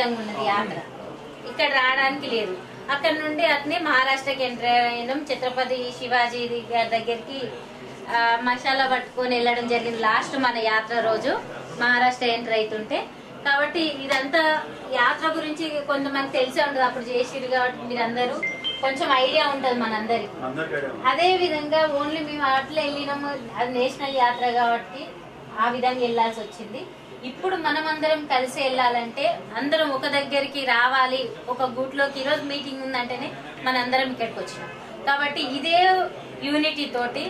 విధంగా ఉన్నది యాత్ర. ఇక్కడ రావడానికి లేదు. అక్కడ నుండి అట్నే మహారాష్ట్రకి ఎంటర్ అయినాం. ఛత్రపతి శివాజీ గారి దగ్గరికి మసాలా పట్టుకొని వెళ్ళడం జరిగింది లాస్ట్ మన యాత్ర రోజు మహారాష్ట్ర ఎంటర్ అవుతుంటే. కాబట్టి ఇదంతా యాత్ర గురించి కొంతమంది తెలిసే ఉండదు, అప్పుడు చేసిరు కాబట్టి మీరందరూ కొంచెం ఐడియా ఉంటుంది మనందరికి. అదే విధంగా ఓన్లీ మేము అట్లా వెళ్ళినాము, అది నేషనల్ యాత్ర కాబట్టి ఆ విధంగా వెళ్లాల్సి వచ్చింది. ఇప్పుడు మనం అందరం కలిసి వెళ్ళాలంటే అందరం ఒక దగ్గరికి రావాలి, ఒక గూట్లోకి. ఈరోజు మీటింగ్ ఉందంటేనే మనందరం ఇక్కడికి వచ్చినాం. కాబట్టి ఇదే యూనిటీ తోటి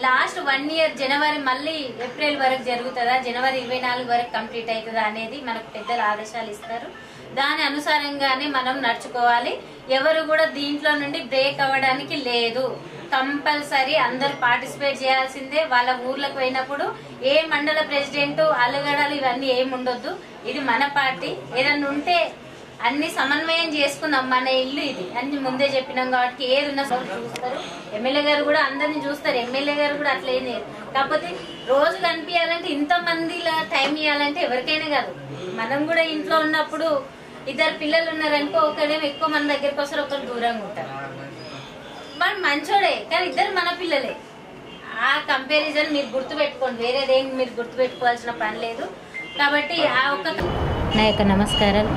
లాస్ట్ 1 year జనవరి మళ్ళీ ఏప్రిల్ వరకు జరుగుతుందా, జనవరి 24 వరకు కంప్లీట్ అవుతుందా అనేది మనకు పెద్దలు ఆదేశాలు ఇస్తారు. దాని అనుసారంగానే మనం నడుచుకోవాలి. ఎవరు కూడా దీంట్లో నుండి బ్రేక్ అవ్వడానికి లేదు. కంపల్సరీ అందరు పార్టిసిపేట్ చేయాల్సిందే. వాళ్ళ ఊర్లకు పోయినప్పుడు ఏ మండల ప్రెసిడెంట్ అలగడాలు ఇవన్నీ ఏమి ఉండొద్దు. ఇది మన పార్టీ. ఏదన్నా ఉంటే అన్ని సమన్వయం చేసుకుందాం. మన ఇల్లు ఇది అన్ని ముందే చెప్పినాం కాబట్టి ఏది ఉన్నా చూస్తారు. ఎమ్మెల్యే గారు కూడా అందరిని చూస్తారు. ఎమ్మెల్యే గారు కూడా అట్లా ఏం చేయరు. కాకపోతే రోజు కనిపించాలంటే ఇంతమంది టైం ఇవ్వాలంటే ఎవరికైనా కాదు. మనం కూడా ఇంట్లో ఉన్నప్పుడు 2 పిల్లలు ఉన్నారనుకో, ఒకరేమో ఎక్కువ మన దగ్గరికి వస్తారు, ఒకరు దూరంగా ఉంటారు. మనం మంచోడే కానీ 2 మన పిల్లలే. ఆ కంపారిజన్ మీరు గుర్తుపెట్టుకోండి, వేరేదేం మీరు గుర్తుపెట్టుకోవాల్సిన పని లేదు. కాబట్టి ఆ ఒక్క నా యొక్క నమస్కారాలు.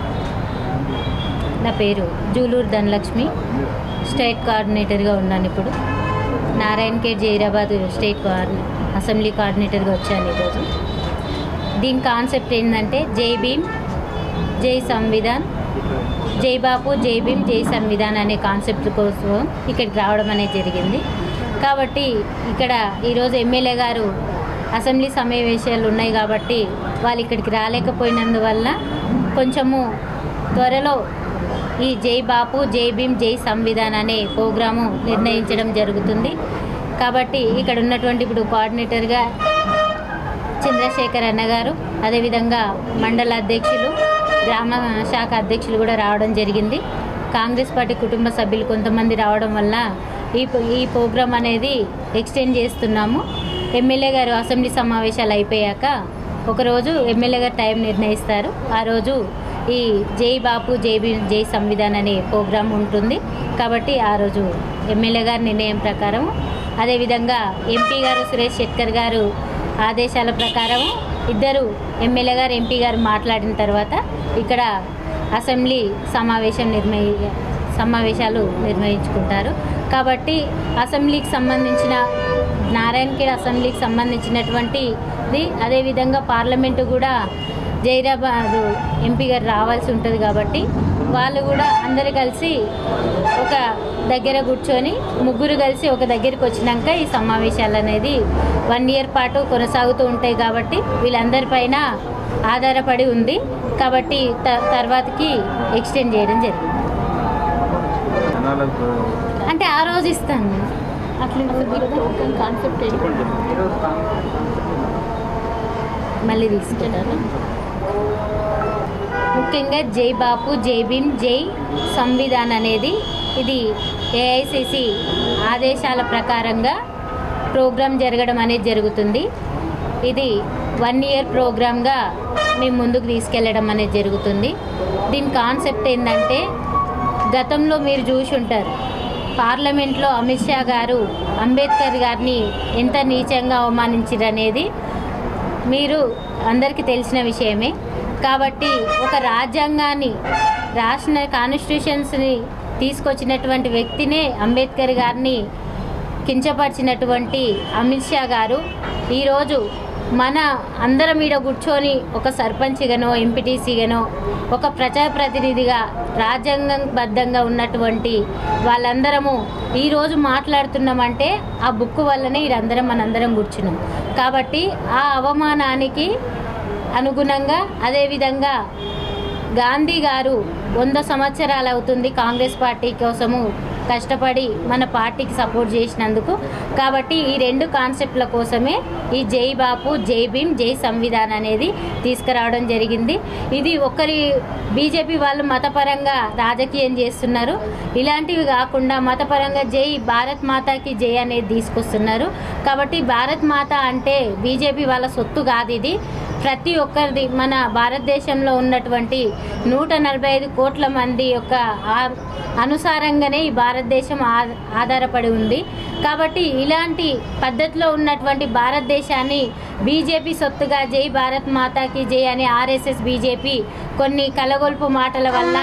నా పేరు జూలూరు ధనలక్ష్మి, స్టేట్ కోఆర్డినేటర్గా ఉన్నాను. ఇప్పుడు నారాయణఖేడ్ జైరాబాద్ స్టేట్ అసెంబ్లీ కోఆర్డినేటర్గా వచ్చాను ఈరోజు. దీని కాన్సెప్ట్ ఏంటంటే జై భీమ్ జై సంవిధాన్, జై బాపు జై భీమ్ జై సంవిధాన్ అనే కాన్సెప్ట్ కోసం ఇక్కడికి రావడం అనేది జరిగింది. కాబట్టి ఇక్కడ ఈరోజు ఎమ్మెల్యే గారు అసెంబ్లీ సమావేశాలు ఉన్నాయి కాబట్టి వాళ్ళు ఇక్కడికి రాలేకపోయినందువల్ల కొంచెము త్వరలో ఈ జై బాపు జై భీమ్ జై సంవిధాన్ అనే ప్రోగ్రాము నిర్ణయించడం జరుగుతుంది. కాబట్టి ఇక్కడ ఉన్నటువంటి ఇప్పుడు కోఆర్డినేటర్గా చంద్రశేఖర్ అన్నగారు, అదేవిధంగా మండల అధ్యక్షులు, గ్రామ శాఖ అధ్యక్షులు కూడా రావడం జరిగింది. కాంగ్రెస్ పార్టీ కుటుంబ సభ్యులు కొంతమంది రావడం వల్ల ఈ ప్రోగ్రాం అనేది ఎక్స్టెండ్ చేస్తున్నాము. ఎమ్మెల్యే గారు అసెంబ్లీ సమావేశాలు అయిపోయాక ఒకరోజు ఎమ్మెల్యే గారు టైం నిర్ణయిస్తారు. ఆ రోజు ఈ జై బాపు జై భీమ్ జై సంవిధాన్ అనే ప్రోగ్రాం ఉంటుంది. కాబట్టి ఆ రోజు ఎమ్మెల్యే గారి నిర్ణయం ప్రకారం, అదేవిధంగా ఎంపీ గారు సురేష్ శెట్కర్ గారు ఆదేశాల ప్రకారం ఇద్దరు ఎమ్మెల్యే గారు ఎంపీ గారు మాట్లాడిన తర్వాత ఇక్కడ అసెంబ్లీ సమావేశాలు నిర్వహించుకుంటారు. కాబట్టి అసెంబ్లీకి సంబంధించిన నారాయణఖేడ్ అసెంబ్లీకి సంబంధించినటువంటిది, అదేవిధంగా పార్లమెంటు కూడా జైరాబాద్ ఎంపీ గారు రావాల్సి ఉంటుంది. కాబట్టి వాళ్ళు కూడా అందరు కలిసి ఒక దగ్గర కూర్చొని ముగ్గురు కలిసి ఒక దగ్గరికి వచ్చినాక ఈ సమావేశాలు అనేది 1 year పాటు కొనసాగుతూ ఉంటాయి. కాబట్టి వీళ్ళందరిపైన ఆధారపడి ఉంది. కాబట్టి తర్వాతకి ఎక్స్టెండ్ చేయడం జరిగింది. అంటే ఆ రోజు ఇస్తాను అట్లా కాన్సెప్ట్ మళ్ళీ తీసుకుంటాను. ముఖ్యంగా జై బాపు జై భీమ్ జై సంవిధాన్ అనేది ఇది ఏఐసిసి ఆదేశాల ప్రకారంగా ప్రోగ్రాం జరగడం అనేది జరుగుతుంది. ఇది 1 year ప్రోగ్రామ్గా మేము ముందుకు తీసుకెళ్ళడం అనేది జరుగుతుంది. దీని కాన్సెప్ట్ ఏంటంటే, గతంలో మీరు చూసి ఉంటారు, పార్లమెంట్లో అమిత్ షా గారు అంబేద్కర్ గారిని ఎంత నీచంగా అవమానించారు అనేది మీరు అందరికీ తెలిసిన విషయమే. కాబట్టి ఒక రాజ్యాంగాన్ని రాసిన కాన్స్టిట్యూషన్స్ని తీసుకొచ్చినటువంటి వ్యక్తినే అంబేద్కర్ గారిని కించపరిచినటువంటి అమిత్ షా గారు ఈరోజు మన అందరం మీద కూర్చొని ఒక సర్పంచ్గానో ఎంపీటీసీగానో ఒక ప్రజాప్రతినిధిగా రాజ్యాంగబద్ధంగా ఉన్నటువంటి వాళ్ళందరము ఈరోజు మాట్లాడుతున్నామంటే ఆ బుక్ వల్లనే ఇదందరం మనందరం కూర్చున్నాం. కాబట్టి ఆ అవమానానికి అనుగుణంగా, అదేవిధంగా గాంధీ గారు 100 సంవత్సరాలు అవుతుంది కాంగ్రెస్ పార్టీ కోసము కష్టపడి మన పార్టీకి సపోర్ట్ చేసినందుకు. కాబట్టి ఈ 2 కాన్సెప్ట్ల కోసమే ఈ జై బాపు జై భీమ్ జై సంవిధాన్ అనేది తీసుకురావడం జరిగింది. ఇది బీజేపీ వాళ్ళు మతపరంగా రాజకీయం చేస్తున్నారు. ఇలాంటివి కాకుండా మతపరంగా జై భారత్ మాతాకి జై అనేది తీసుకొస్తున్నారు. కాబట్టి భారత్ మాత అంటే బీజేపీ వాళ్ళ సొత్తు కాదు. ఇది ప్రతి ఒక్కరిది మన భారతదేశంలో ఉన్నటువంటి 145 కోట్ల మంది యొక్క అనుసారంగానే ఈ భారతదేశం ఆధారపడి ఉంది. కాబట్టి ఇలాంటి పద్ధతిలో ఉన్నటువంటి భారతదేశాన్ని బీజేపీ సొత్తుగా జై భారత్ మాతాకి జై అని ఆర్ఎస్ఎస్ బీజేపీ కొన్ని కలగొల్పు మాటల వల్ల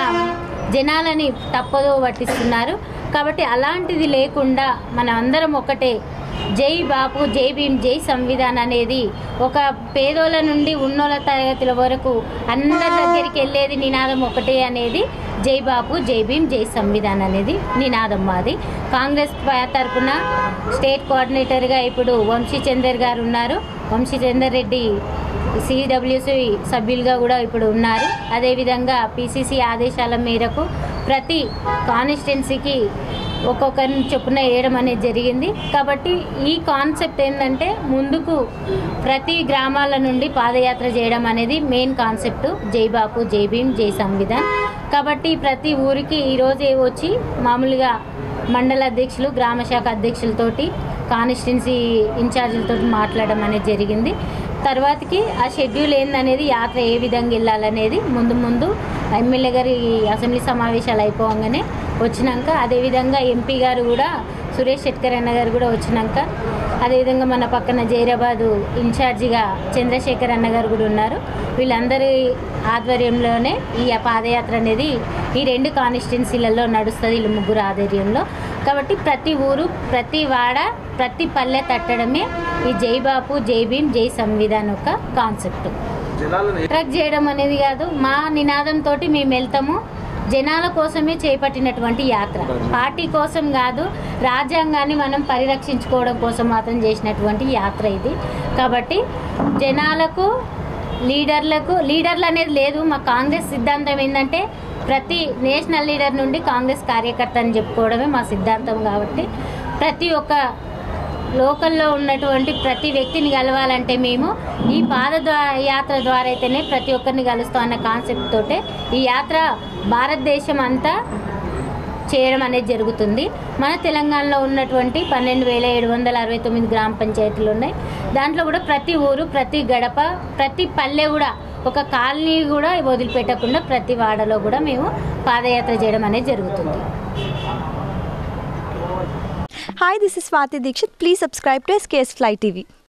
జనాలని తప్పుదో పట్టిస్తున్నారు. కాబట్టి అలాంటిది లేకుండా మన అందరం ఒకటే జై బాపు జై భీమ్ జై సంవిధాన్ అనేది ఒక పేదోళ్ళ నుండి ఉన్నోళ్ళ తరగతుల వరకు అందరి దగ్గరికి వెళ్ళేది నినాదం ఒకటే అనేది జై బాపు జై భీమ్ జై సంవిధాన్ అనేది నినాదం మాది. కాంగ్రెస్ తరఫున స్టేట్ కోఆర్డినేటర్గా ఇప్పుడు వంశీచందర్ గారు ఉన్నారు. వంశీచందర్ రెడ్డి సిడబ్ల్యూసి సభ్యులుగా కూడా ఇప్పుడు ఉన్నారు. అదేవిధంగా పిసిసి ఆదేశాల మేరకు ప్రతి కాన్స్టిట్యున్సీకి ఒక్కొక్కరిని చొప్పున వేయడం అనేది జరిగింది. కాబట్టి ఈ కాన్సెప్ట్ ఏంటంటే ముందుకు ప్రతి గ్రామాల నుండి పాదయాత్ర చేయడం అనేది మెయిన్ కాన్సెప్ట్ జై బాపు జై భీమ్ జై సంవిధాన్. కాబట్టి ప్రతి ఊరికి ఈరోజే వచ్చి మామూలుగా మండల అధ్యక్షులు గ్రామ శాఖ అధ్యక్షులతోటి కాన్స్టిట్యున్సీ ఇన్ఛార్జీలతో మాట్లాడడం అనేది జరిగింది. తర్వాతకి ఆ షెడ్యూల్ ఏందనేది యాత్ర ఏ విధంగా వెళ్ళాలనేది ముందు ఎమ్మెల్యే గారి అసెంబ్లీ సమావేశాలు అయిపోగానే వచ్చినాక, అదేవిధంగా ఎంపీ గారు కూడా సురేష్ శెట్కర్ అన్న గారు కూడా వచ్చినాక, అదేవిధంగా మన పక్కన జైరాబాదు ఇన్ఛార్జిగా చంద్రశేఖర్ అన్న గారు కూడా ఉన్నారు. వీళ్ళందరి ఆధ్వర్యంలోనే ఈ పాదయాత్ర అనేది ఈ 2 కాన్స్టిట్యున్సీలలో నడుస్తుంది, వీళ్ళు ముగ్గురు ఆధ్వర్యంలో. కాబట్టి ప్రతి ఊరు ప్రతి వాడ ప్రతి పల్లె తట్టడమే ఈ జై బాపు జై భీమ్ జై సంవిధాన్ ఒక కాన్సెప్ట్. ట్రక్ చేయడం అనేది కాదు, మా నినాదంతో మేము వెళ్తాము. జనాల కోసమే చేపట్టినటువంటి యాత్ర, పార్టీ కోసం కాదు, రాజ్యాంగాన్ని మనం పరిరక్షించుకోవడం కోసం మాత్రం చేసినటువంటి యాత్ర ఇది. కాబట్టి జనాలకు లీడర్లు అనేది లేదు. మా కాంగ్రెస్ సిద్ధాంతం ఏంటంటే ప్రతి నేషనల్ లీడర్ నుండి కాంగ్రెస్ కార్యకర్త అని చెప్పుకోవడమే మా సిద్ధాంతం. కాబట్టి ప్రతి ఒక్క లోకల్లో ఉన్నటువంటి ప్రతి వ్యక్తిని కలవాలంటే మేము ఈ యాత్ర ద్వారా అయితేనే ప్రతి ఒక్కరిని కలుస్తాం అన్న కాన్సెప్ట్ తోటే ఈ యాత్ర భారతదేశం అంతా చేయడం అనేది జరుగుతుంది. మన తెలంగాణలో ఉన్నటువంటి 12,769 గ్రామ పంచాయతీలు ఉన్నాయి. దాంట్లో కూడా ప్రతి ఊరు ప్రతి గడప ప్రతి పల్లె కూడా ఒక కాలనీ కూడా వదిలిపెట్టకుండా ప్రతి వాడలో కూడా మేము పాదయాత్ర చేయడం అనేది జరుగుతుంది. Hi, this is Swati Dikshit. Please subscribe to SKS Fly TV.